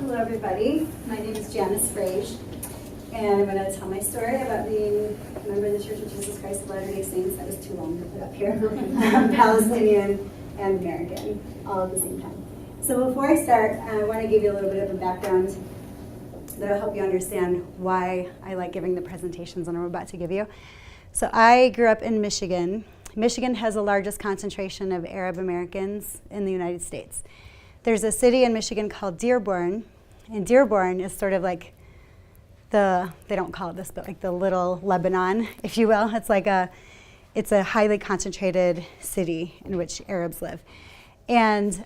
Hello everybody, my name is Janice Freij, and I'm going to tell my story about being a member of the Church of Jesus Christ of Latter-day Saints. That was too long to put up here. I'm Palestinian and American, all at the same time. So before I start, I want to give you a little bit of a background that'll help you understand why I like giving the presentations that I'm about to give you. So I grew up in Michigan. Michigan has the largest concentration of Arab Americans in the United States. There's a city in Michigan called Dearborn, and Dearborn is sort of like they don't call it this, but like the little Lebanon, if you will. It's a highly concentrated city in which Arabs live. And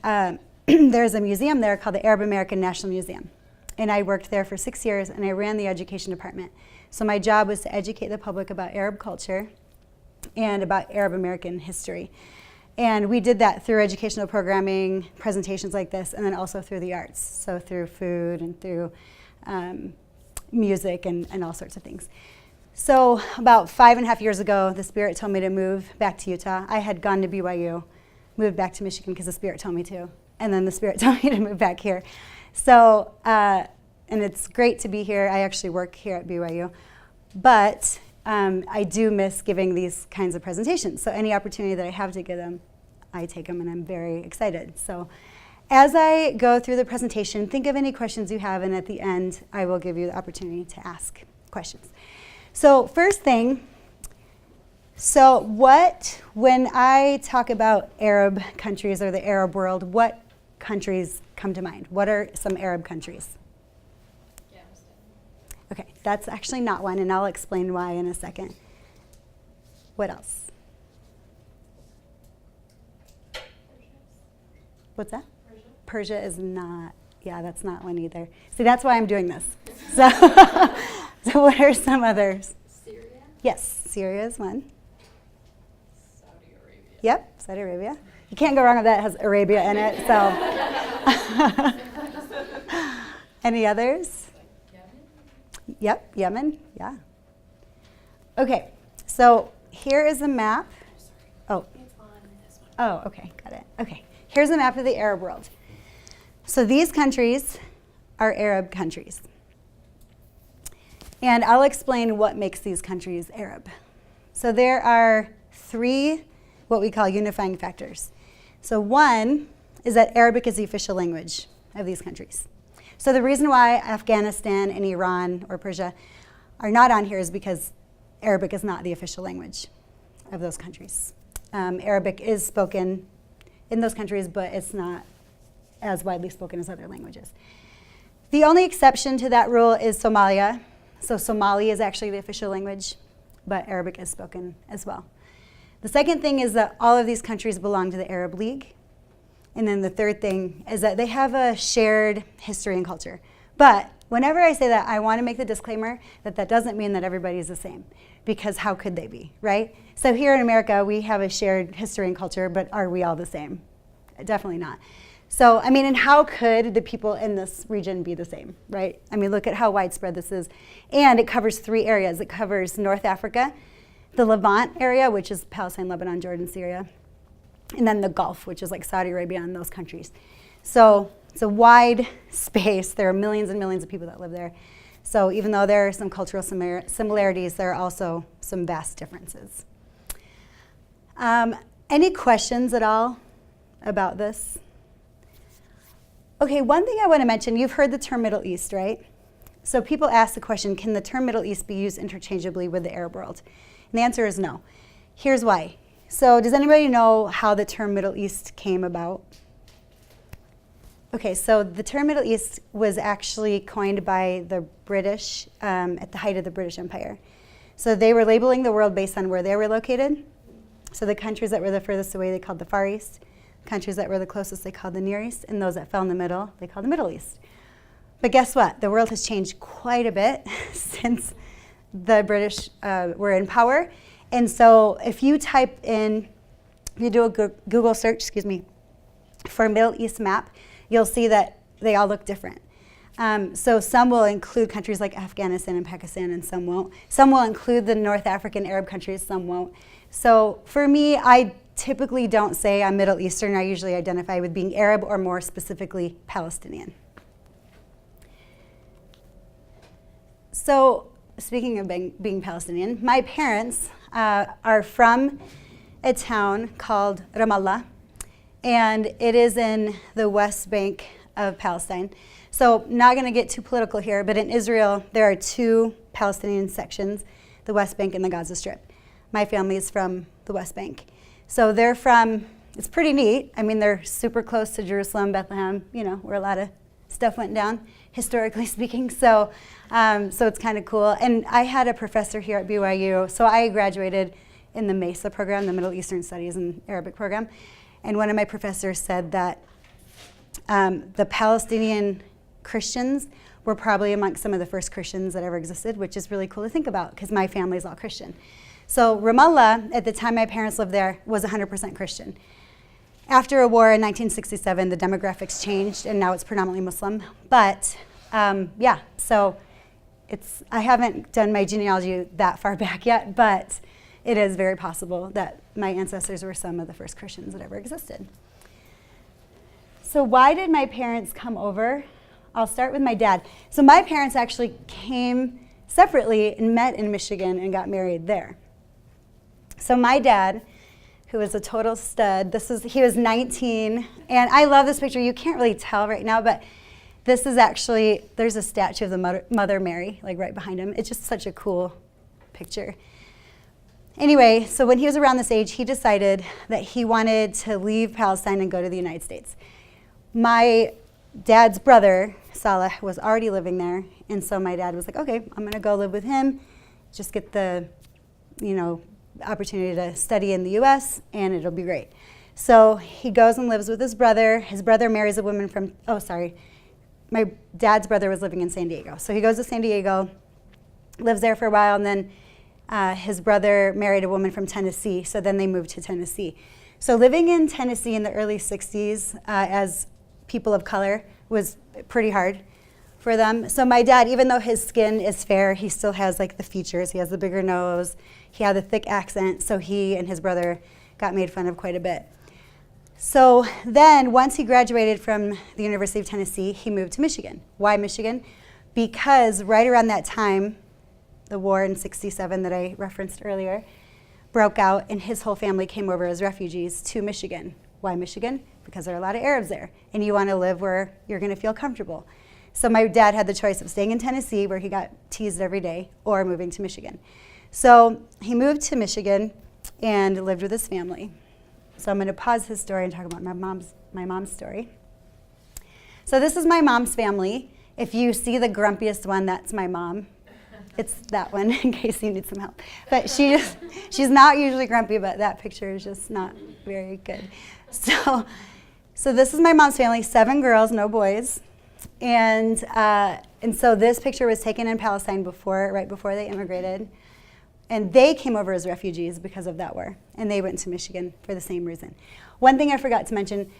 there's a museum there called the Arab American National Museum. And I worked there for 6 years, and I ran the education department. So my job was to educate the public about Arab culture and about Arab American history. And we did that through educational programming, presentations like this, and then also through the arts. So through food and through music and all sorts of things. So about 5.5 years ago, the Spirit told me to move back to Utah. I had gone to BYU, moved back to Michigan because the Spirit told me to. And then the Spirit told me to move back here. So, and it's great to be here. I actually work here at BYU. But I do miss giving these kinds of presentations. So any opportunity that I have to give them, I take them, and I'm very excited. So as I go through the presentation, think of any questions you have, and at the end, I will give you the opportunity to ask questions. So first thing, when I talk about Arab countries or the Arab world, what countries come to mind? What are some Arab countries? Okay, that's actually not one, and I'll explain why in a second. What else? What's that? Persia is not, that's not one either. See, that's why I'm doing this. So, so what are some others? Syria? Yes, Syria is one. Saudi Arabia. Yep, Saudi Arabia. You can't go wrong with that. It has Arabia in it, so. Any others? Yep, Yemen, yeah. Okay, so here is a map. Oh. It's on this one. Oh, okay, got it. Okay, here's a map of the Arab world. So these countries are Arab countries. And I'll explain what makes these countries Arab. So there are 3 what we call unifying factors. So one is that Arabic is the official language of these countries. So the reason why Afghanistan and Iran or Persia are not on here is because Arabic is not the official language of those countries. Arabic is spoken in those countries, but it's not as widely spoken as other languages. The only exception to that rule is Somalia. So Somali is actually the official language, but Arabic is spoken as well. The second thing is that all of these countries belong to the Arab League. And then the third thing is that they have a shared history and culture. But whenever I say that, I want to make the disclaimer that that doesn't mean that everybody is the same, because how could they be, right? So here in America, we have a shared history and culture, but are we all the same? Definitely not. So, I mean, and how could the people in this region be the same, right? I mean, look at how widespread this is. And it covers 3 areas. It covers North Africa, the Levant area, which is Palestine, Lebanon, Jordan, Syria, and then the Gulf, which is like Saudi Arabia and those countries. So it's a wide space. There are millions and millions of people that live there. So even though there are some cultural similarities, there are also some vast differences. Any questions at all about this? Okay, one thing I want to mention, you've heard the term Middle East, right? So people ask the question, can the term Middle East be used interchangeably with the Arab world? And the answer is no. Here's why. So does anybody know how the term Middle East came about? Okay, so the term Middle East was actually coined by the British at the height of the British Empire. So they were labeling the world based on where they were located. So the countries that were the furthest away, they called the Far East. Countries that were the closest, they called the Near East. And those that fell in the middle, they called the Middle East. But guess what? The world has changed quite a bit since the British were in power. And so if you type in, if you do a Google search, for Middle East map, you'll see that they all look different. So some will include countries like Afghanistan and Pakistan, and some won't. Some will include the North African Arab countries, some won't. So for me, I typically don't say I'm Middle Eastern. I usually identify with being Arab or more specifically Palestinian. So speaking of being Palestinian, my parents are from a town called Ramallah, and it is in the West Bank of Palestine. So not going to get too political here, but in Israel, there are two Palestinian sections, the West Bank and the Gaza Strip. My family is from the West Bank. So they're from, it's pretty neat. I mean, they're super close to Jerusalem, Bethlehem, where a lot of stuff went down, historically speaking. So it's kind of cool. And I had a professor here at BYU. So I graduated in the MESA program, the Middle Eastern Studies and Arabic program. And one of my professors said that the Palestinian Christians were probably amongst some of the first Christians that ever existed, which is really cool to think about because my family is all Christian. So Ramallah, at the time my parents lived there, was 100% Christian. After a war in 1967, the demographics changed, and now it's predominantly Muslim. But so I haven't done my genealogy that far back yet, but it is very possible that my ancestors were some of the first Christians that ever existed. So why did my parents come over? I'll start with my dad. So my parents actually came separately and met in Michigan and got married there. So my dad, who was a total stud, he was 19, and I love this picture. You can't really tell right now, but this is actually, there's a statue of the Mother Mary, like right behind him. It's just such a cool picture. Anyway, so when he was around this age, he decided that he wanted to leave Palestine and go to the United States. My dad's brother, Saleh, was already living there, and so my dad was like, okay, I'm going to go live with him, just get the, opportunity to study in the U.S., and it'll be great. So he goes and lives with his brother. His brother marries a woman from, my dad's brother was living in San Diego. So he goes to San Diego, lives there for a while, and then his brother married a woman from Tennessee, so then they moved to Tennessee. So living in Tennessee in the early 60s as people of color was pretty hard for them. So my dad, even though his skin is fair, he still has like the features. He has the bigger nose. He had a thick accent, so he and his brother got made fun of quite a bit. So then once he graduated from the University of Tennessee, he moved to Michigan. Why Michigan? Because right around that time, the war in '67 that I referenced earlier broke out, and his whole family came over as refugees to Michigan. Why Michigan? Because there are a lot of Arabs there, and you want to live where you're going to feel comfortable. So my dad had the choice of staying in Tennessee, where he got teased every day, or moving to Michigan. So he moved to Michigan and lived with his family. So I'm going to pause his story and talk about my mom's story. So this is my mom's family. If you see the grumpiest one, that's my mom. It's that one, in case you need some help. But she's not usually grumpy, but that picture is just not very good. So this is my mom's family, 7 girls, no boys. And so this picture was taken in Palestine right before they immigrated. And they came over as refugees because of that war. And they went to Michigan for the same reason. One thing I forgot to mention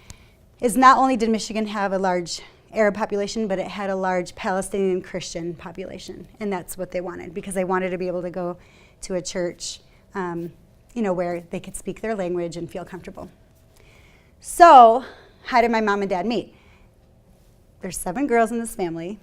is not only did Michigan have a large Arab population, but it had a large Palestinian Christian population. And that's what they wanted, because they wanted to be able to go to a church where they could speak their language and feel comfortable. So how did my mom and dad meet? There's 7 girls in this family.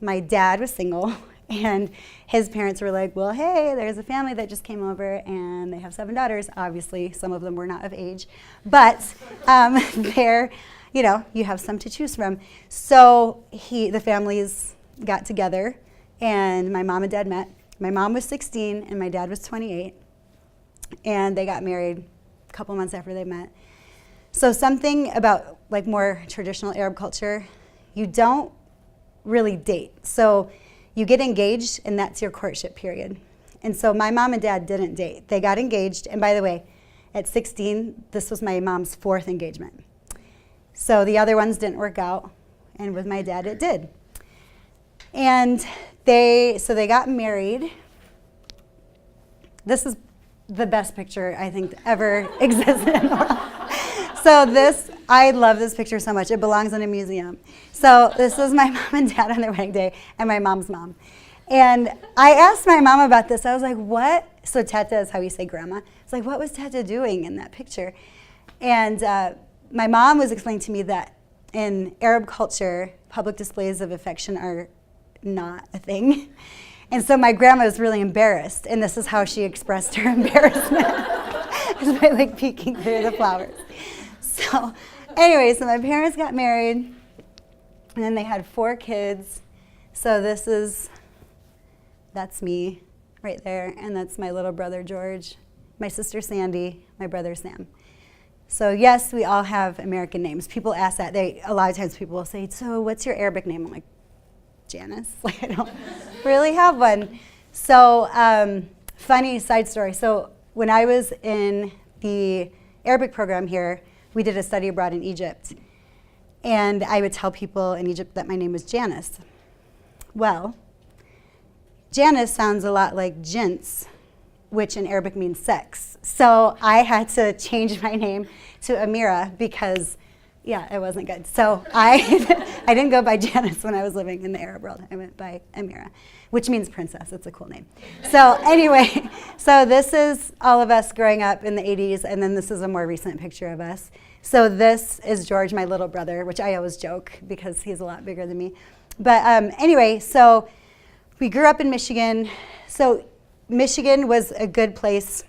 My dad was single, and his parents were like, well, hey, there's a family that just came over, and they have 7 daughters. Obviously, some of them were not of age, but you have some to choose from. So the families got together, and my mom and dad met. My mom was 16, and my dad was 28, and they got married a couple months after they met. So something about like more traditional Arab culture, you don't really date. So you get engaged, and that's your courtship period. And so my mom and dad didn't date. They got engaged, and by the way, at 16, this was my mom's 4th engagement. So the other ones didn't work out, and with my dad it did. And they got married. This is the best picture I think ever existed in the world. I love this picture so much. It belongs in a museum. So this was my mom and dad on their wedding day, and my mom's mom. And I asked my mom about this. I was like, what? So Teta is how you say grandma. It's like, what was Teta doing in that picture? And my mom was explaining to me that in Arab culture, public displays of affection are not a thing. And so my grandma was really embarrassed, and this is how she expressed her embarrassment, is by like peeking through the flowers. So anyway, so my parents got married, and then they had 4 kids. So that's me right there, and that's my little brother George, my sister Sandy, my brother Sam. So yes, we all have American names. People ask that. A lot of times people will say, so what's your Arabic name? I'm like, Janice. Like, I don't really have one. So funny side story. So when I was in the Arabic program here, we did a study abroad in Egypt. And I would tell people in Egypt that my name was Janice. Well, Janice sounds a lot like jins, which in Arabic means sex. So I had to change my name to Amira because, yeah, it wasn't good. So I didn't go by Janice when I was living in the Arab world. I went by Amira, which means princess. It's a cool name. So anyway, so this is all of us growing up in the 80s, and then this is a more recent picture of us. So this is George, my little brother, which I always joke because he's a lot bigger than me. But anyway, so we grew up in Michigan. So Michigan was a good place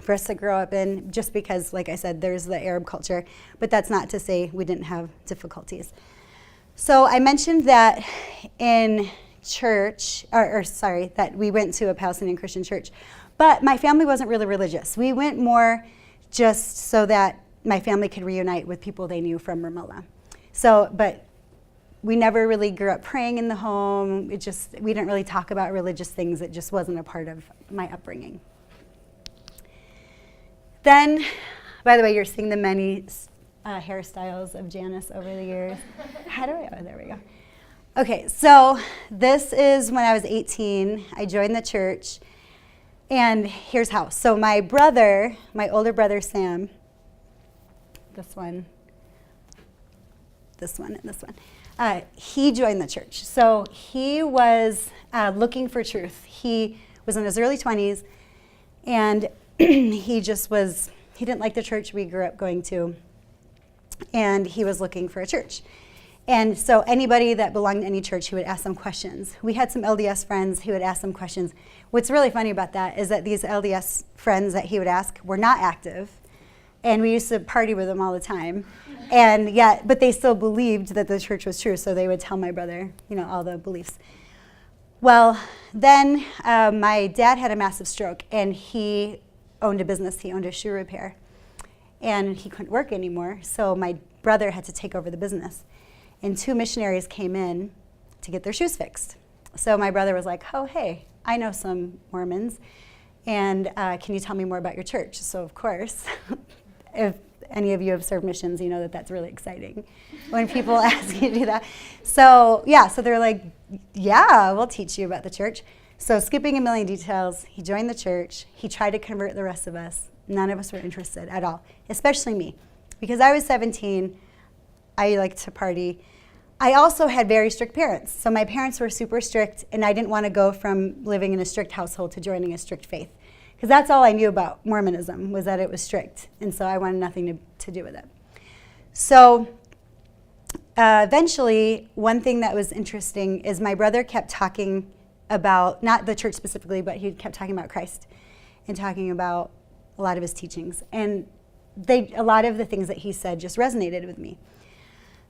for us to grow up in just because, like I said, there's the Arab culture. But that's not to say we didn't have difficulties. So I mentioned that in church, that we went to a Palestinian Christian church. But my family wasn't really religious. We went more just so that my family could reunite with people they knew from Ramallah. So, but we never really grew up praying in the home. We didn't really talk about religious things. It just wasn't a part of my upbringing. Then, by the way, you're seeing the many hairstyles of Janice over the years. There we go. Okay, so this is when I was 18. I joined the church, and here's how. So my older brother Sam, this one, and this one, he joined the church. So he was looking for truth. He was in his early 20s, and he didn't like the church we grew up going to, and he was looking for a church. And so anybody that belonged to any church, he would ask them questions. We had some LDS friends, he would ask them questions. What's really funny about that is that these LDS friends that he would ask were not active, and we used to party with them all the time. But they still believed that the church was true, so they would tell my brother, all the beliefs. Well, then my dad had a massive stroke, and he owned a business. He owned a shoe repair, and he couldn't work anymore, so my brother had to take over the business. And 2 missionaries came in to get their shoes fixed. So my brother was like, oh, hey, I know some Mormons, and can you tell me more about your church? So of course, if any of you have served missions, you know that that's really exciting when people ask you to do that. So so they're like, yeah, we'll teach you about the church. So skipping a million details, he joined the church. He tried to convert the rest of us. None of us were interested at all, especially me. Because I was 17, I liked to party. I also had very strict parents. So my parents were super strict, and I didn't want to go from living in a strict household to joining a strict faith. Because that's all I knew about Mormonism, was that it was strict. And so I wanted nothing to do with it. So eventually, one thing that was interesting is my brother kept talking about, not the church specifically, but he kept talking about Christ and talking about a lot of his teachings. And a lot of the things that he said just resonated with me.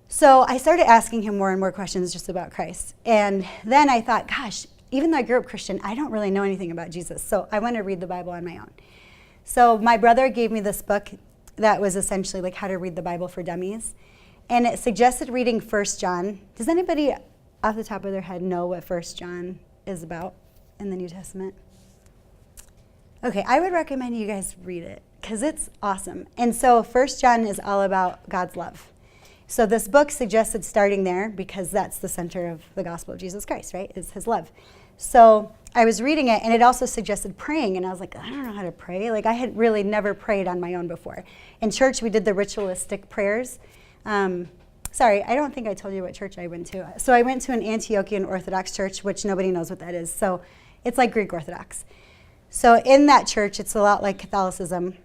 So I started asking him more and more questions just about Christ. And then I thought, gosh, even though I grew up Christian, I don't really know anything about Jesus. So I want to read the Bible on my own. So my brother gave me this book that was essentially like how to read the Bible for dummies. And it suggested reading 1 John. Does anybody off the top of their head know what 1 John is about in the New Testament? Okay, I would recommend you guys read it because it's awesome. And so 1 John is all about God's love. So this book suggested starting there because that's the center of the gospel of Jesus Christ, right? Is his love. So I was reading it, and it also suggested praying, and I was like, I don't know how to pray. Like, I had really never prayed on my own before. In church, we did the ritualistic prayers. Sorry, I don't think I told you what church I went to. So I went to an Antiochian Orthodox church, which nobody knows what that is. So it's like Greek Orthodox. So in that church, it's a lot like Catholicism.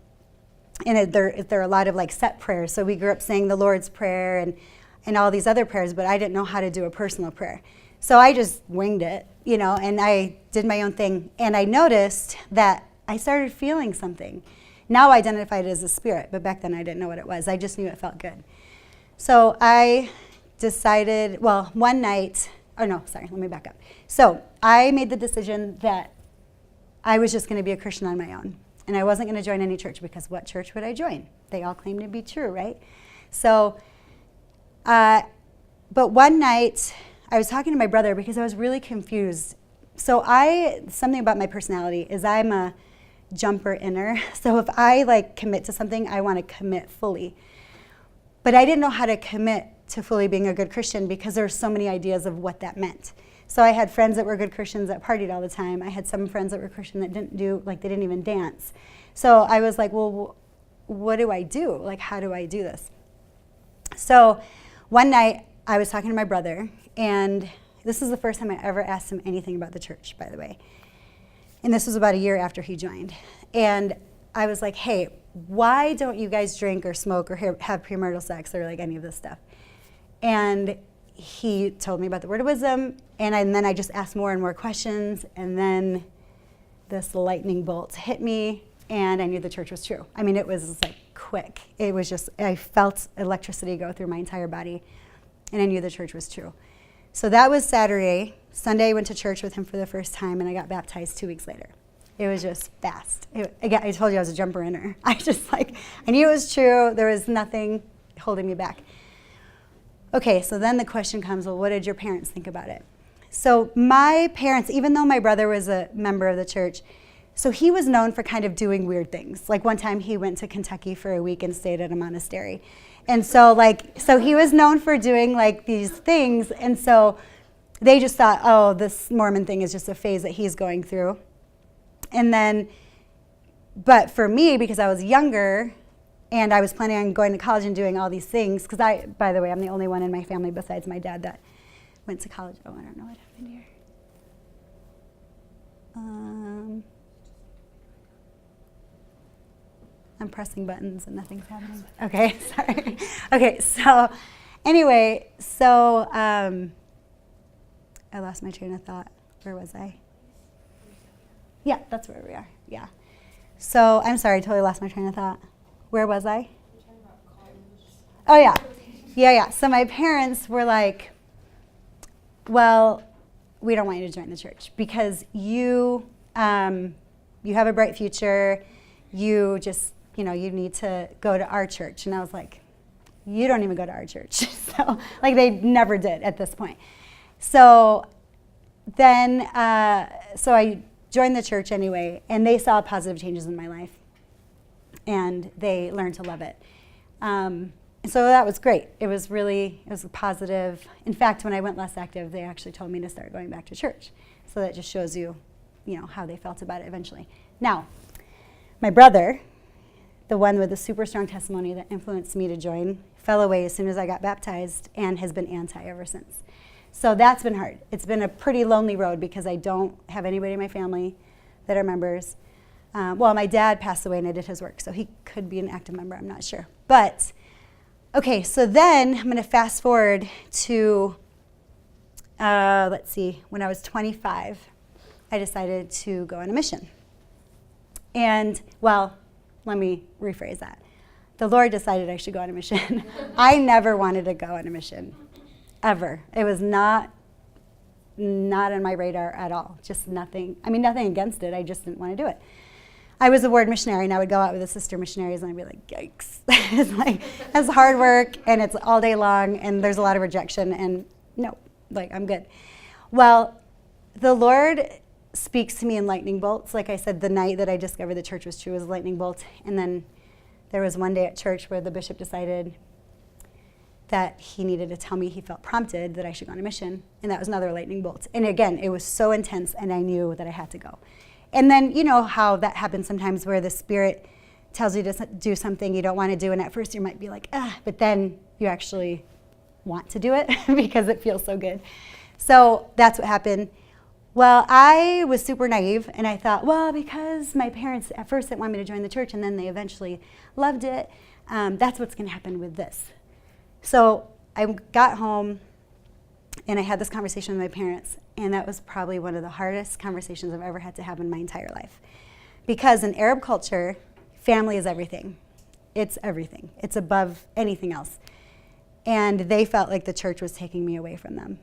And there are a lot of like set prayers. So we grew up saying the Lord's Prayer and all these other prayers, but I didn't know how to do a personal prayer. So I just winged it, and I did my own thing. And I noticed that I started feeling something. Now I identified it as a spirit, but back then I didn't know what it was. I just knew it felt good. So I decided, one night, let me back up. So I made the decision that I was just going to be a Christian on my own. And I wasn't going to join any church, because what church would I join? They all claim to be true, right? So, but one night I was talking to my brother because I was really confused. So something about my personality is I'm a jumper inner. So if I commit to something, I want to commit fully. But I didn't know how to commit to fully being a good Christian because there were so many ideas of what that meant. So I had friends that were good Christians that partied all the time. I had some friends that were Christian that didn't they didn't even dance. So I was like, well, what do I do? How do I do this? So one night I was talking to my brother, and this is the first time I ever asked him anything about the church, by the way. And this was about a year after he joined. And I was like, hey, why don't you guys drink or smoke or have premarital sex or any of this stuff? And he told me about the word of wisdom, and then I just asked more and more questions, and then this lightning bolt hit me, and I knew the church was true. I mean, it was quick. It was just, I felt electricity go through my entire body, and I knew the church was true. So that was Saturday. Sunday I went to church with him for the first time, and I got baptized 2 weeks later. It was just fast. Again, I told you I was a jumper inner. I just I knew it was true. There was nothing holding me back. Okay, so then the question comes, well, what did your parents think about it? So my parents, even though my brother was a member of the church, so he was known for kind of doing weird things. One time he went to Kentucky for a week and stayed at a monastery. And so so he was known for doing these things. And so they just thought, oh, this Mormon thing is just a phase that he's going through. And then, but for me, because I was younger, and I was planning on going to college and doing all these things, because by the way, I'm the only one in my family besides my dad that went to college. Oh, I don't know what happened here. I'm pressing buttons and nothing's happening. Okay, sorry. Okay, so anyway, I lost my train of thought. Where was I? Yeah, that's where we are. Yeah. So I'm sorry, I totally lost my train of thought. Where was I? Oh, yeah. Yeah. So my parents were like, well, we don't want you to join the church because you have a bright future. You just, you need to go to our church. And I was like, you don't even go to our church. So, they never did at this point. So then, so I joined the church anyway, and they saw positive changes in my life. And they learned to love it. And so that was great. It was positive. In fact, when I went less active, they actually told me to start going back to church. So that just shows you, how they felt about it eventually. Now, my brother, the one with the super strong testimony that influenced me to join, fell away as soon as I got baptized and has been anti ever since. So that's been hard. It's been a pretty lonely road because I don't have anybody in my family that are members. My dad passed away and I did his work, so he could be an active member, I'm not sure. But, okay, so then I'm going to fast forward to, when I was 25, I decided to go on a mission. And, let me rephrase that. The Lord decided I should go on a mission. I never wanted to go on a mission, ever. It was not on my radar at all, just nothing. I mean, nothing against it, I just didn't want to do it. I was a ward missionary, and I would go out with the sister missionaries, and I'd be like, yikes. It's hard work, and it's all day long, and there's a lot of rejection, and no, I'm good. Well, the Lord speaks to me in lightning bolts. Like I said, the night that I discovered the church was true was a lightning bolt, and then there was one day at church where the bishop decided that he needed to tell me he felt prompted that I should go on a mission, and that was another lightning bolt. And again, it was so intense, and I knew that I had to go. And then you know how that happens sometimes where the Spirit tells you to do something you don't want to do, and at first you might be like, but then you actually want to do it because it feels so good. So that's what happened. Well, I was super naive, and I thought, because my parents at first didn't want me to join the church, and then they eventually loved it, that's what's going to happen with this. So I got home, And I had this conversation with my parents, and that was probably one of the hardest conversations I've ever had to have in my entire life. Because in Arab culture, family is everything. It's everything. It's above anything else. And they felt like the church was taking me away from them.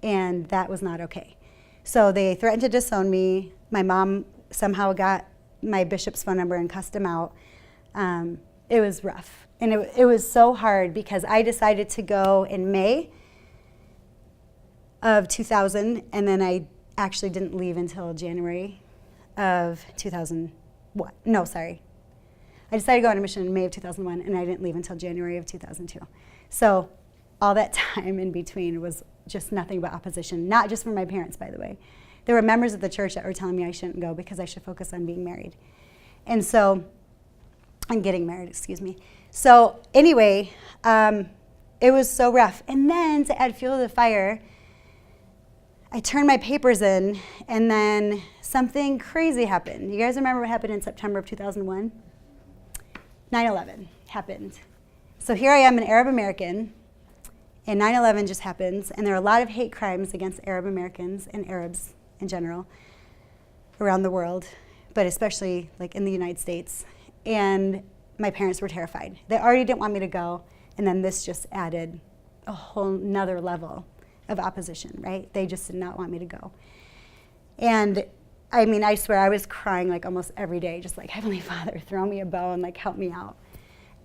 And that was not okay. So they threatened to disown me. My mom somehow got my bishop's phone number and cussed him out. It was rough. And it was so hard because I decided to go in May of 2000, and then I actually didn't leave until January of 2001. No, sorry. I decided to go on a mission in May of 2001, and I didn't leave until January of 2002. So all that time in between was just nothing but opposition, not just from my parents, by the way. There were members of the church that were telling me I shouldn't go because I should focus on being married. And so, I'm getting married, excuse me. So anyway, it was so rough. And then to add fuel to the fire, I turned my papers in, and then something crazy happened. You guys remember what happened in September of 2001? 9/11 happened. So here I am, an Arab American, and 9/11 just happens, and there are a lot of hate crimes against Arab Americans and Arabs in general around the world, but especially like in the United States. And my parents were terrified. They already didn't want me to go, and then this just added a whole nother level of opposition, right? They just did not want me to go. And I mean, I swear I was crying like almost every day, just like, Heavenly Father, throw me a bone, like help me out.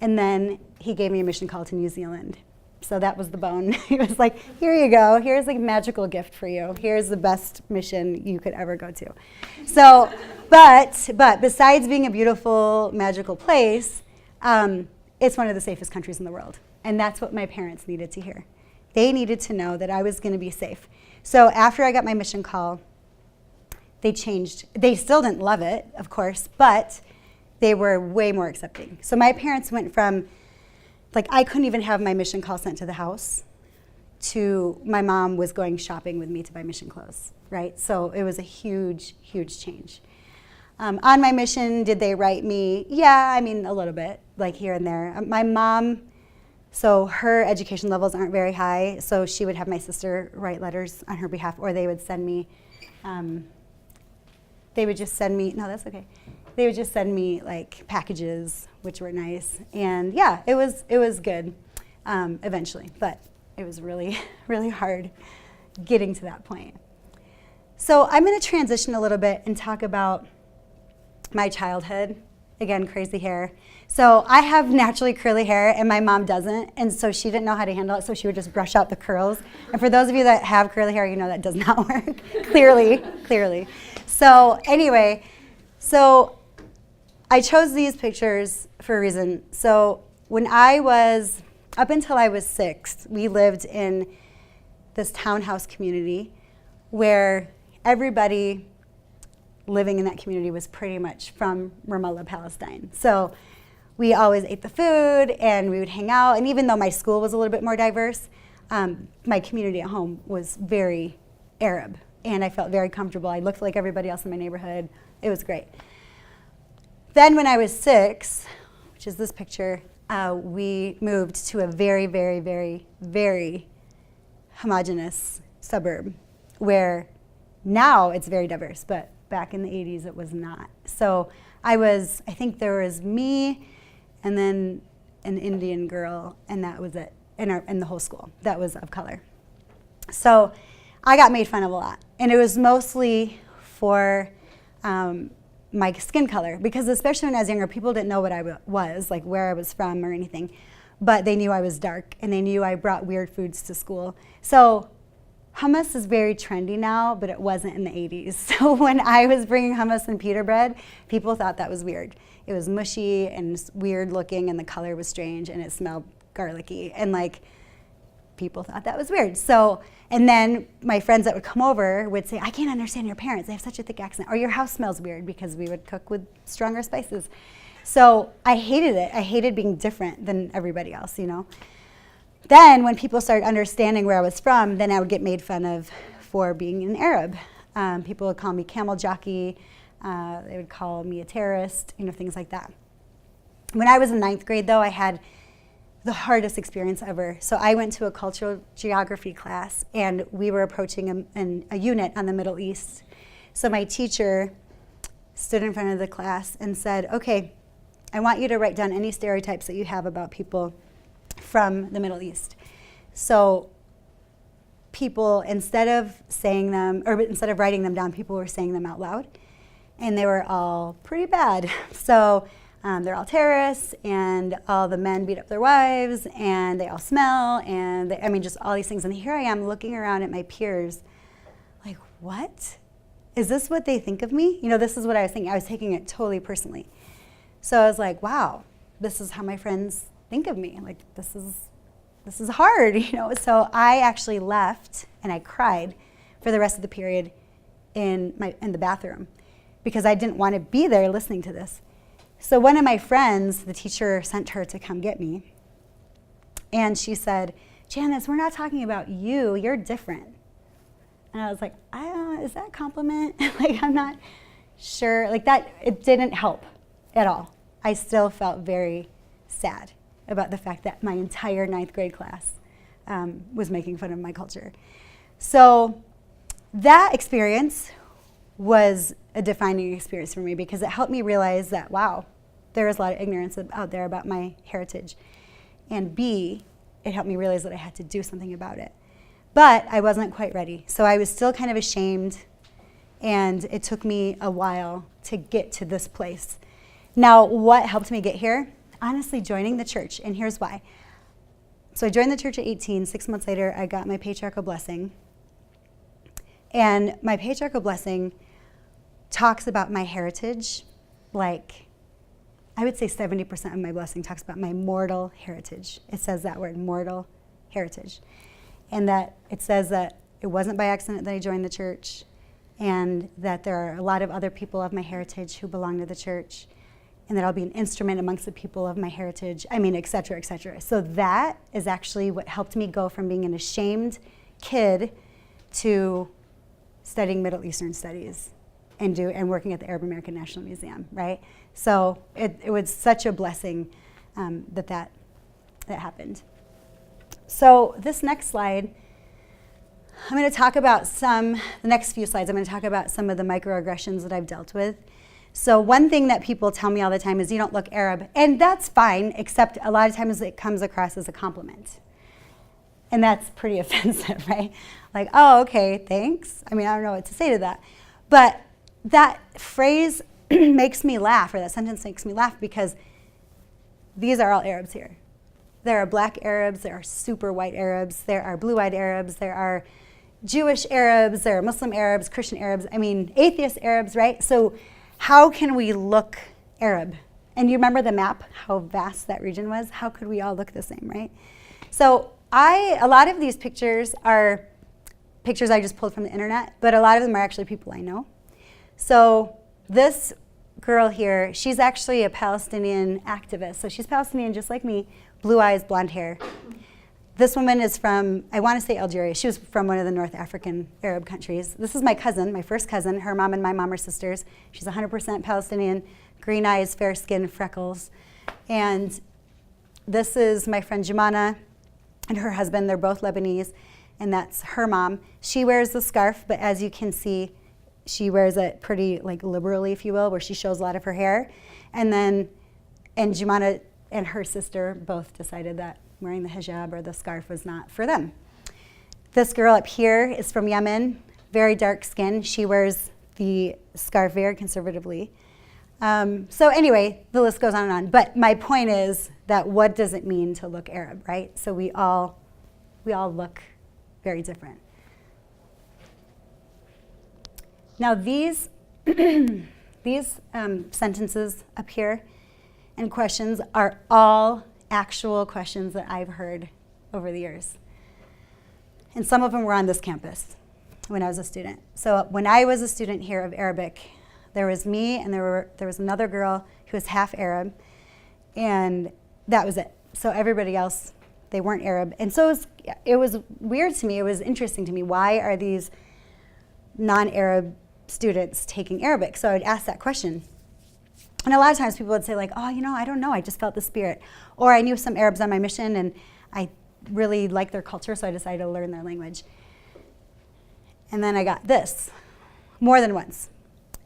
And then he gave me a mission call to New Zealand. So that was the bone. He was like, here you go. Here's a magical gift for you. Here's the best mission you could ever go to. So, but besides being a beautiful, magical place, it's one of the safest countries in the world. And that's what my parents needed to hear. They needed to know that I was going to be safe. So after I got my mission call, they changed. They still didn't love it, of course, but they were way more accepting. So my parents went from, like, I couldn't even have my mission call sent to the house, to my mom was going shopping with me to buy mission clothes, right? So it was a huge, huge change. On my mission, did they write me? Yeah, I mean, a little bit, like here and there. My mom, so her education levels aren't very high, so she would have my sister write letters on her behalf, or they would send me, they would just send me, no, that's okay. They would just send me like packages, which were nice. And yeah, it was good eventually, but it was really, really hard getting to that point. So I'm gonna transition a little bit and talk about my childhood. Again, crazy hair. So I have naturally curly hair, and my mom doesn't, and so she didn't know how to handle it, so she would just brush out the curls. And for those of you that have curly hair, you know that does not work, clearly. So anyway, so I chose these pictures for a reason. So when I was, up until I was 6, we lived in this townhouse community where everybody living in that community was pretty much from Ramallah, Palestine. So we always ate the food and we would hang out. And even though my school was a little bit more diverse, my community at home was very Arab. And I felt very comfortable. I looked like everybody else in my neighborhood. It was great. Then when I was 6, which is this picture, we moved to a very, very, very, very homogenous suburb where now it's very diverse, but back in the 80s it was not. So I think there was me and then an Indian girl, and that was it in the whole school. That was of color. So I got made fun of a lot, and it was mostly for my skin color, because especially when I was younger, people didn't know what I was, like where I was from or anything, but they knew I was dark, and they knew I brought weird foods to school. So hummus is very trendy now, but it wasn't in the 80s. So when I was bringing hummus and pita bread, people thought that was weird. It was mushy and weird looking, and the color was strange, and it smelled garlicky, and like people thought that was weird. So, and then my friends that would come over would say, I can't understand your parents, they have such a thick accent, or your house smells weird, because we would cook with stronger spices. So I hated it. I hated being different than everybody else, you know. Then when people started understanding where I was from, then I would get made fun of for being an Arab. People would call me camel jockey, they would call me a terrorist, you know, things like that. When I was in 9th grade though, I had the hardest experience ever. So I went to a cultural geography class, and we were approaching a unit on the Middle East. So my teacher stood in front of the class and said, okay, I want you to write down any stereotypes that you have about people from the Middle East. So people, instead of saying them, or instead of writing them down, people were saying them out loud. And they were all pretty bad. So they're all terrorists, and all the men beat up their wives, and they all smell, and just all these things. And here I am looking around at my peers, like, what? Is this what they think of me? This is what I was thinking. I was taking it totally personally. So I was like, wow, this is how my friends think of me. Like, this is hard, So I actually left, and I cried for the rest of the period in the bathroom, because I didn't want to be there listening to this. So one of my friends, the teacher sent her to come get me. And she said, Janice, we're not talking about you. You're different. And I was like, is that a compliment? Like, I'm not sure. Like, that, it didn't help at all. I still felt very sad about the fact that my entire 9th grade class was making fun of my culture. So that experience was a defining experience for me, because it helped me realize that, wow, there is a lot of ignorance out there about my heritage. And B, it helped me realize that I had to do something about it. But I wasn't quite ready. So I was still kind of ashamed, and it took me a while to get to this place. Now, what helped me get here? Honestly, joining the church, and here's why. So I joined the church at 18. 6 months later, I got my patriarchal blessing. And my patriarchal blessing talks about my heritage, like, I would say 70% of my blessing talks about my mortal heritage. It says that word, mortal heritage. And that it says that it wasn't by accident that I joined the church, and that there are a lot of other people of my heritage who belong to the church, and that I'll be an instrument amongst the people of my heritage, et cetera, et cetera. So that is actually what helped me go from being an ashamed kid to studying Middle Eastern studies and working at the Arab American National Museum, right? So it was such a blessing that happened. So this next slide, I'm going to talk about the next few slides, I'm going to talk about some of the microaggressions that I've dealt with. So one thing that people tell me all the time is, you don't look Arab. And that's fine, except a lot of times it comes across as a compliment. And that's pretty offensive, right? Like, oh, okay, thanks. I don't know what to say to that. But that phrase makes me laugh, or that sentence makes me laugh, because these are all Arabs here. There are black Arabs, there are super white Arabs, there are blue-eyed Arabs, there are Jewish Arabs, there are Muslim Arabs, Christian Arabs, atheist Arabs, right? So how can we look Arab? And you remember the map, how vast that region was? How could we all look the same, right? So a lot of these pictures are pictures I just pulled from the internet, but a lot of them are actually people I know. So this girl here, she's actually a Palestinian activist. So she's Palestinian just like me, blue eyes, blonde hair. This woman is from, I want to say Algeria. She was from one of the North African Arab countries. This is my cousin, my first cousin. Her mom and my mom are sisters. She's 100% Palestinian, green eyes, fair skin, freckles. And this is my friend Jumana and her husband. They're both Lebanese, and that's her mom. She wears the scarf, but as you can see, she wears it pretty liberally, if you will, where she shows a lot of her hair. And Jumana and her sister both decided that wearing the hijab or the scarf was not for them. This girl up here is from Yemen, very dark skin. She wears the scarf very conservatively. So anyway, the list goes on and on. But my point is that what does it mean to look Arab, right? So we all look very different. Now these sentences up here and questions are all actual questions that I've heard over the years. And some of them were on this campus when I was a student. So when I was a student here of Arabic, there was me and there was another girl who was half Arab, and that was it. So everybody else, they weren't Arab. And so it was weird to me, it was interesting to me, why are these non-Arab students taking Arabic? So I would ask that question. And a lot of times people would say like, oh, I don't know, I just felt the Spirit. Or I knew some Arabs on my mission and I really liked their culture, so I decided to learn their language. And then I got this, more than once.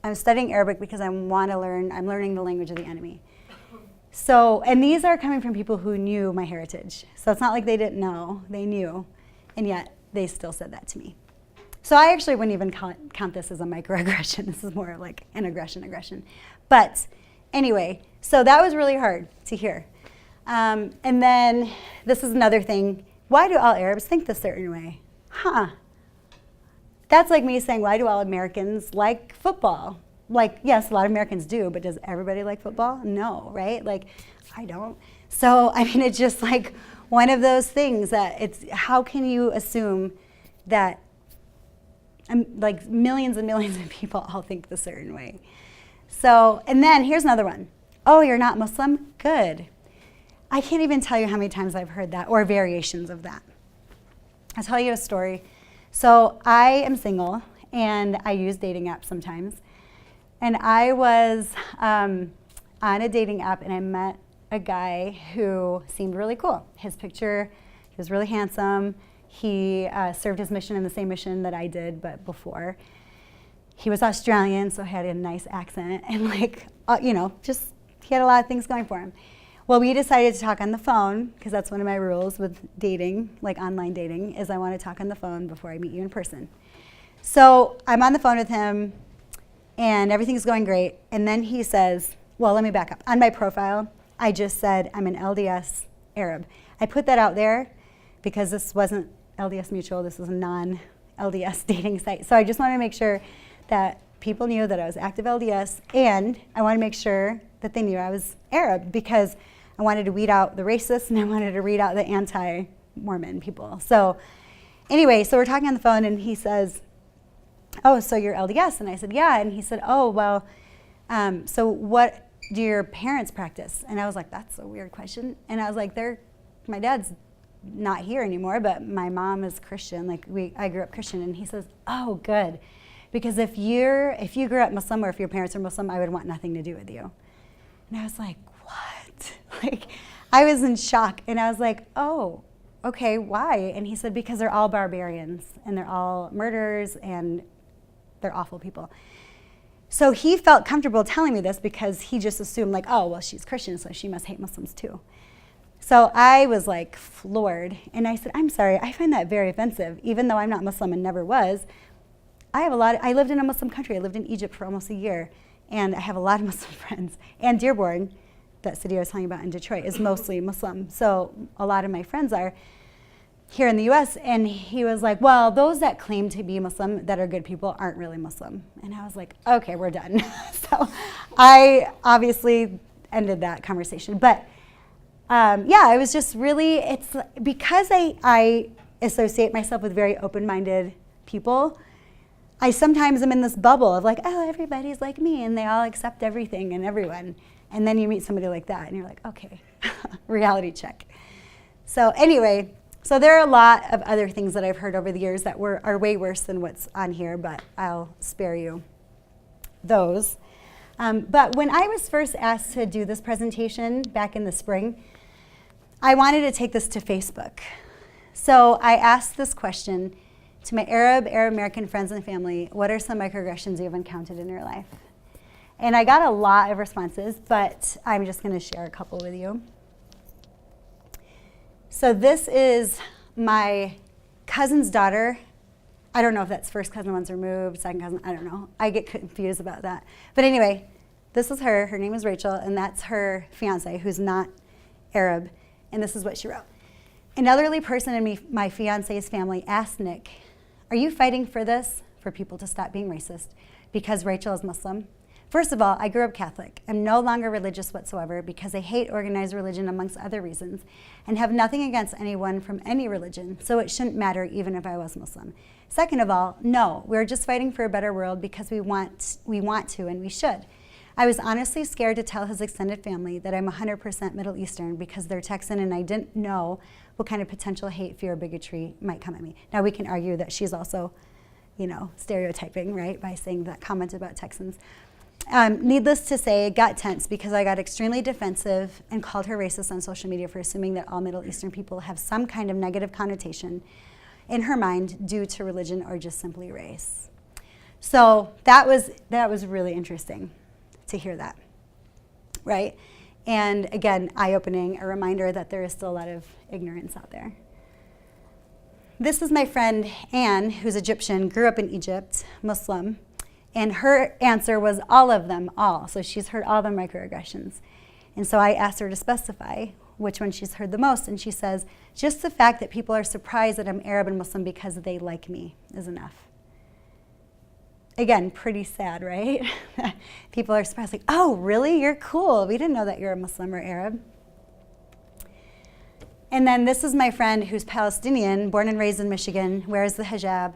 I'm studying Arabic because I'm learning the language of the enemy. So, and these are coming from people who knew my heritage. So it's not like they didn't know, they knew, and yet they still said that to me. So I actually wouldn't even count this as a microaggression. This is more like an aggression. But anyway, so that was really hard to hear. And then this is another thing. Why do all Arabs think this certain way? That's like me saying, why do all Americans like football? Like, yes, a lot of Americans do, but does everybody like football? No, right? Like, I don't. So, I mean, it's just like one of those things that how can you assume that like millions and millions of people all think the certain way? So, and then here's another one. Oh, you're not Muslim? Good. I can't even tell you how many times I've heard that, or variations of that. I'll tell you a story. So I am single, and I use dating apps sometimes. And I was on a dating app, and I met a guy who seemed really cool. His picture, he was really handsome. He served his mission in the same mission that I did, but before. He was Australian, so he had a nice accent, and just he had a lot of things going for him. Well, we decided to talk on the phone, because that's one of my rules with dating, like online dating, is I want to talk on the phone before I meet you in person. So I'm on the phone with him, and everything's going great. And then he says, well, let me back up. On my profile, I just said I'm an LDS Arab. I put that out there because this wasn't LDS Mutual. This was a non-LDS dating site. So I just wanted to make sure that people knew that I was active LDS, and I wanted to make sure that they knew I was Arab, because I wanted to weed out the racists and I wanted to weed out the anti-Mormon people. So anyway, so we're talking on the phone, and he says, oh, so you're LDS? And I said, yeah. And he said, oh, well, so what do your parents practice? And I was like, that's a weird question. And I was like, my dad's not here anymore, but my mom is Christian. Like I grew up Christian. And he says, oh, good. Because if you grew up Muslim, or if your parents are Muslim, I would want nothing to do with you. And I was like, what? Like, I was in shock. And I was like, oh, okay, why? And he said, because they're all barbarians, and they're all murderers, and they're awful people. So he felt comfortable telling me this because he just assumed like, oh, well, she's Christian, so she must hate Muslims too. So I was like floored. And I said, I'm sorry, I find that very offensive. Even though I'm not Muslim and never was, I lived in a Muslim country. I lived in Egypt for almost a year. And I have a lot of Muslim friends. And Dearborn, that city I was telling you about in Detroit, is mostly Muslim. So a lot of my friends are here in the US. And he was like, well, those that claim to be Muslim that are good people aren't really Muslim. And I was like, okay, we're done. So I obviously ended that conversation. But I was just really, it's because I associate myself with very open-minded people. I sometimes am in this bubble of like, oh, everybody's like me, and they all accept everything and everyone. And then you meet somebody like that, and you're like, okay, reality check. So anyway, so there are a lot of other things that I've heard over the years that are way worse than what's on here, but I'll spare you those. But when I was first asked to do this presentation back in the spring, I wanted to take this to Facebook. So I asked this question to my Arab American friends and family: what are some microaggressions you've encountered in your life? And I got a lot of responses, but I'm just going to share a couple with you. So this is my cousin's daughter. I don't know if that's first cousin once removed, second cousin, I don't know. I get confused about that. But anyway, this is her. Her name is Rachel, and that's her fiance, who's not Arab. And this is what she wrote. An elderly person in my fiance's family asked Nick, are you fighting for this, for people to stop being racist, because Rachel is Muslim? First of all, I grew up Catholic. I'm no longer religious whatsoever because I hate organized religion amongst other reasons and have nothing against anyone from any religion, so it shouldn't matter even if I was Muslim. Second of all, no, we're just fighting for a better world because we want to and we should. I was honestly scared to tell his extended family that I'm 100% Middle Eastern because they're Texan and I didn't know what kind of potential hate, fear, bigotry might come at me. Now we can argue that she's also, stereotyping, right, by saying that comment about Texans. Needless to say, it got tense because I got extremely defensive and called her racist on social media for assuming that all Middle Eastern people have some kind of negative connotation in her mind due to religion or just simply race. So that was really interesting to hear that, right? And again, eye-opening, a reminder that there is still a lot of ignorance out there. This is my friend Anne, who's Egyptian, grew up in Egypt, Muslim, and her answer was all of them, all. So she's heard all the microaggressions. And so I asked her to specify which one she's heard the most, and she says, just the fact that people are surprised that I'm Arab and Muslim because they like me is enough. Again, pretty sad, right? People are surprised, like, oh, really? You're cool. We didn't know that you're a Muslim or Arab. And then this is my friend who's Palestinian, born and raised in Michigan, wears the hijab,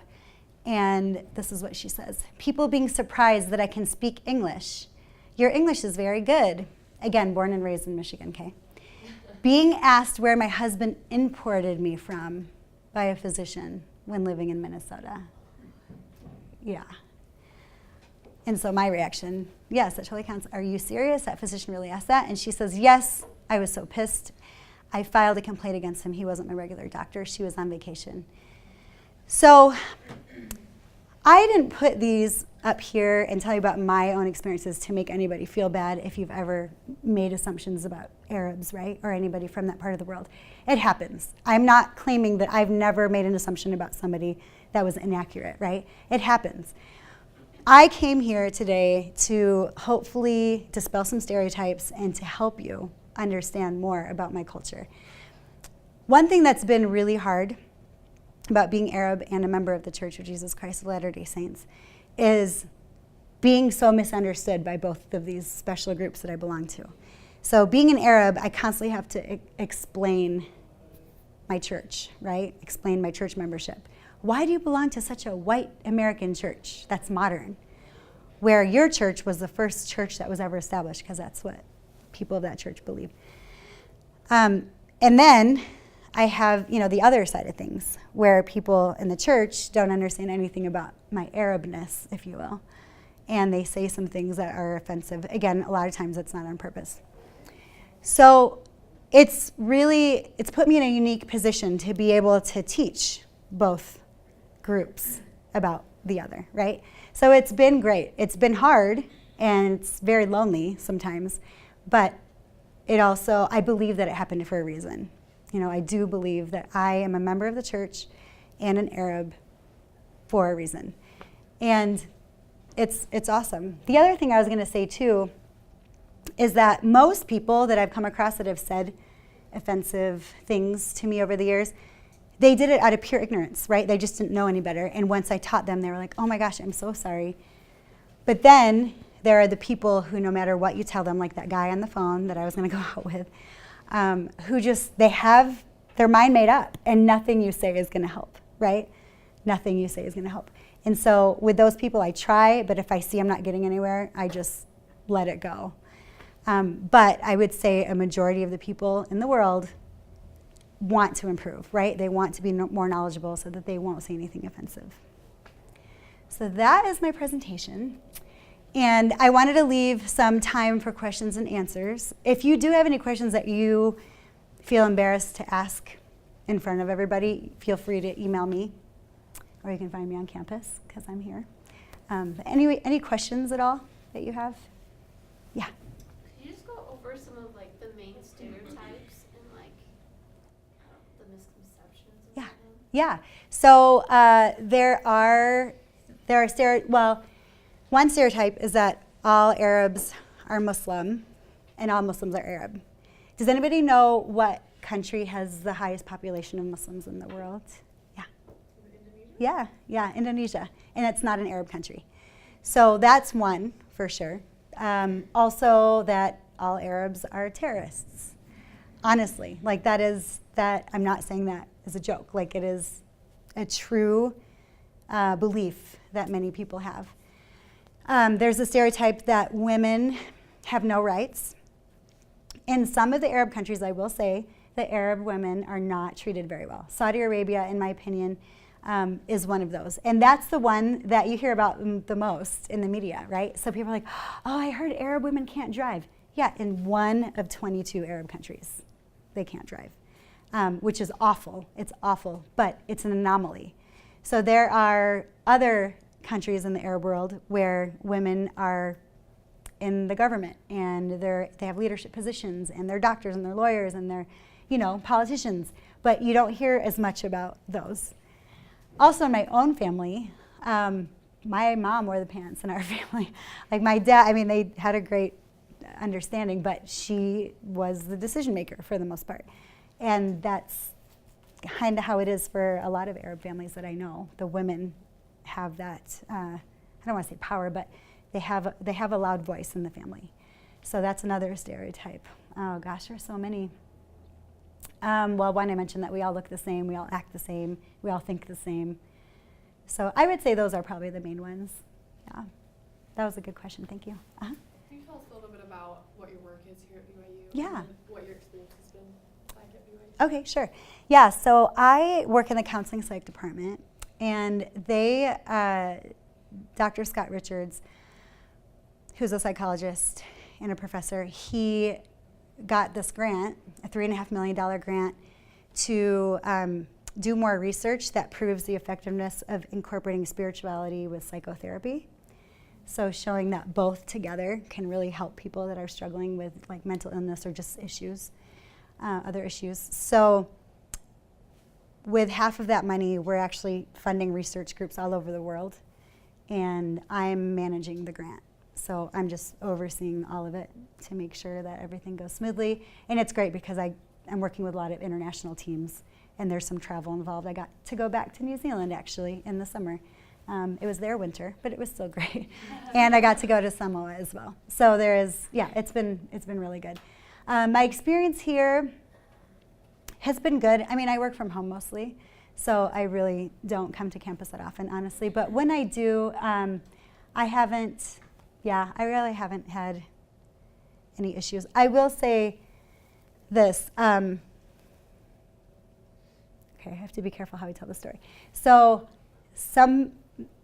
and this is what she says. People being surprised that I can speak English. Your English is very good. Again, born and raised in Michigan, okay? Being asked where my husband imported me from by a physician when living in Minnesota. Yeah. And so my reaction, yes, that totally counts. Are you serious? That physician really asked that? And she says, yes, I was so pissed. I filed a complaint against him. He wasn't my regular doctor. She was on vacation. So I didn't put these up here and tell you about my own experiences to make anybody feel bad if you've ever made assumptions about Arabs, right? Or anybody from that part of the world. It happens. I'm not claiming that I've never made an assumption about somebody that was inaccurate, right? It happens. I came here today to hopefully dispel some stereotypes and to help you understand more about my culture. One thing that's been really hard about being Arab and a member of the Church of Jesus Christ of Latter-day Saints is being so misunderstood by both of these special groups that I belong to. So being an Arab, I constantly have to explain my church, right? Explain my church membership. Why do you belong to such a white American church that's modern, where your church was the first church that was ever established, because that's what people of that church believe. And then I have, the other side of things, where people in the church don't understand anything about my Arabness, if you will, and they say some things that are offensive. Again, a lot of times it's not on purpose. So it's put me in a unique position to be able to teach both groups about the other, right? So it's been great. It's been hard, and it's very lonely sometimes, but I believe that it happened for a reason. I do believe that I am a member of the church and an Arab for a reason. And it's awesome. The other thing I was going to say, too, is that most people that I've come across that have said offensive things to me over the years, they did it out of pure ignorance, right? They just didn't know any better. And once I taught them, they were like, oh my gosh, I'm so sorry. But then there are the people who, no matter what you tell them, like that guy on the phone that I was going to go out with, who they have their mind made up, and nothing you say is going to help, right? Nothing you say is going to help. And so with those people, I try, but if I see I'm not getting anywhere, I just let it go. But I would say a majority of the people in the world want to improve, right? They want to be more knowledgeable so that they won't say anything offensive. So that is my presentation. And I wanted to leave some time for questions and answers. If you do have any questions that you feel embarrassed to ask in front of everybody, feel free to email me, or you can find me on campus, because I'm here. Any questions at all that you have? Yeah. Could you just go over some of the main stereotypes and the misconceptions? Yeah. Yeah. So one stereotype is that all Arabs are Muslim and all Muslims are Arab. Does anybody know what country has the highest population of Muslims in the world? Yeah. Indonesia? Yeah, Indonesia. And it's not an Arab country. So that's one, for sure. Also that all Arabs are terrorists. Honestly, I'm not saying that as a joke. It is a true belief that many people have. There's a stereotype that women have no rights. In some of the Arab countries, I will say, that Arab women are not treated very well. Saudi Arabia, in my opinion, is one of those. And that's the one that you hear about the most in the media, right? So people are like, oh, I heard Arab women can't drive. Yeah, in one of 22 Arab countries, they can't drive, which is awful. It's awful, but it's an anomaly. So there are other countries in the Arab world where women are in the government and they have leadership positions and they're doctors and they're lawyers and they're, politicians, but you don't hear as much about those. Also in my own family, my mom wore the pants in our family. Like my dad, they had a great understanding, but she was the decision maker for the most part. And that's kind of how it is for a lot of Arab families that I know. The women have that, I don't want to say power, but they have a loud voice in the family. So that's another stereotype. Oh gosh, there's so many. Well, one, I mentioned that we all look the same, we all act the same, we all think the same. So I would say those are probably the main ones. Yeah, that was a good question, thank you. Can you tell us a little bit about what your work is here at BYU? Yeah. And what your experience has been like at BYU? Okay, sure. Yeah, so I work in the counseling psych department, and they, Dr. Scott Richards, who's a psychologist and a professor, he got this grant, a $3.5 million grant, to do more research that proves the effectiveness of incorporating spirituality with psychotherapy. So showing that both together can really help people that are struggling with like mental illness or just issues, other issues. So with half of that money, we're actually funding research groups all over the world, and I'm managing the grant. So I'm just overseeing all of it to make sure that everything goes smoothly. And it's great because I'm working with a lot of international teams, and there's some travel involved. I got to go back to New Zealand actually in the summer. It was their winter, but it was still great. And I got to go to Samoa as well. So it's been really good. My experience here has been good. I work from home mostly, so I really don't come to campus that often, honestly. But when I do, I really haven't had any issues. I will say this. Okay, I have to be careful how I tell the story. So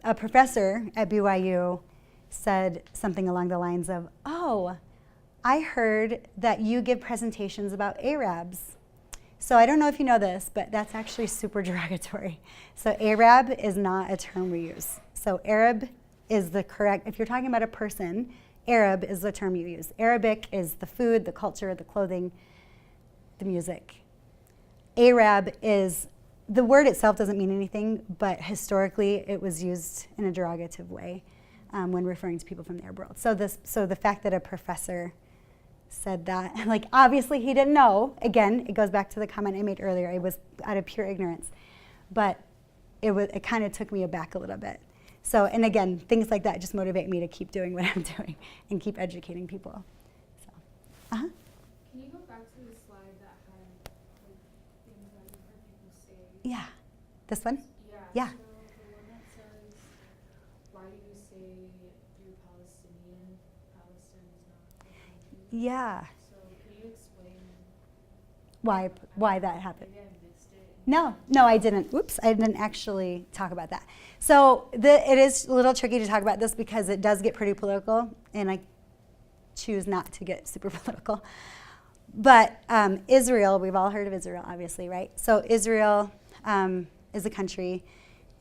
a professor at BYU said something along the lines of, oh, I heard that you give presentations about Arabs. So I don't know if you know this, but that's actually super derogatory. So Arab is not a term we use. So Arab is the correct, if you're talking about a person, Arab is the term you use. Arabic is the food, the culture, the clothing, the music. Arab is, the word itself doesn't mean anything, but historically it was used in a derogative way when referring to people from the Arab world. So the fact that a professor said that, like obviously he didn't know, again, it goes back to the comment I made earlier, it was out of pure ignorance, but it kind of took me aback a little bit. So, and again, things like that just motivate me to keep doing what I'm doing and keep educating people. So, Can you go back to the slide that had like things that you've heard people say? Yeah. This one? Yeah. Yeah. So the one that says, why do you say you're Palestinian? Palestine is not a country. Yeah. So can you explain Why that happened? maybe I missed it? No, I didn't. Oops, I didn't actually talk about that. So it is a little tricky to talk about this because it does get pretty political, and I choose not to get super political. But Israel, we've all heard of Israel, obviously, right? So Israel is a country,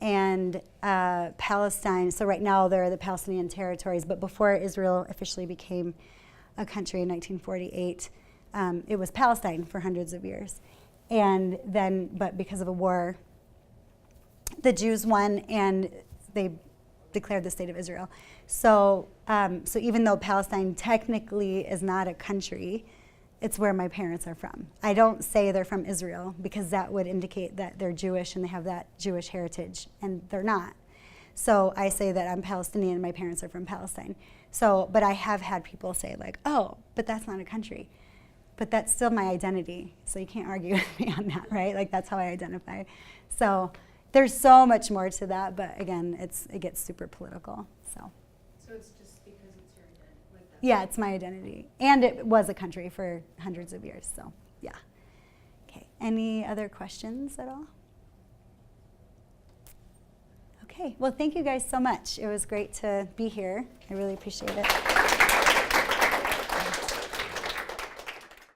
and Palestine, so right now there are the Palestinian territories, but before Israel officially became a country in 1948, it was Palestine for hundreds of years. And then, but because of a war, the Jews won and they declared the state of Israel. So even though Palestine technically is not a country, it's where my parents are from. I don't say they're from Israel because that would indicate that they're Jewish and they have that Jewish heritage, and they're not. So I say that I'm Palestinian and my parents are from Palestine. So, but I have had people say like, oh, but that's not a country. But that's still my identity, so you can't argue with me on that, right? Like that's how I identify. So there's so much more to that, but again, it gets super political. So it's just because it's your identity? Like that's yeah, it's my identity. And it was a country for hundreds of years, so yeah. Okay, any other questions at all? Okay, well, thank you guys so much. It was great to be here. I really appreciate it.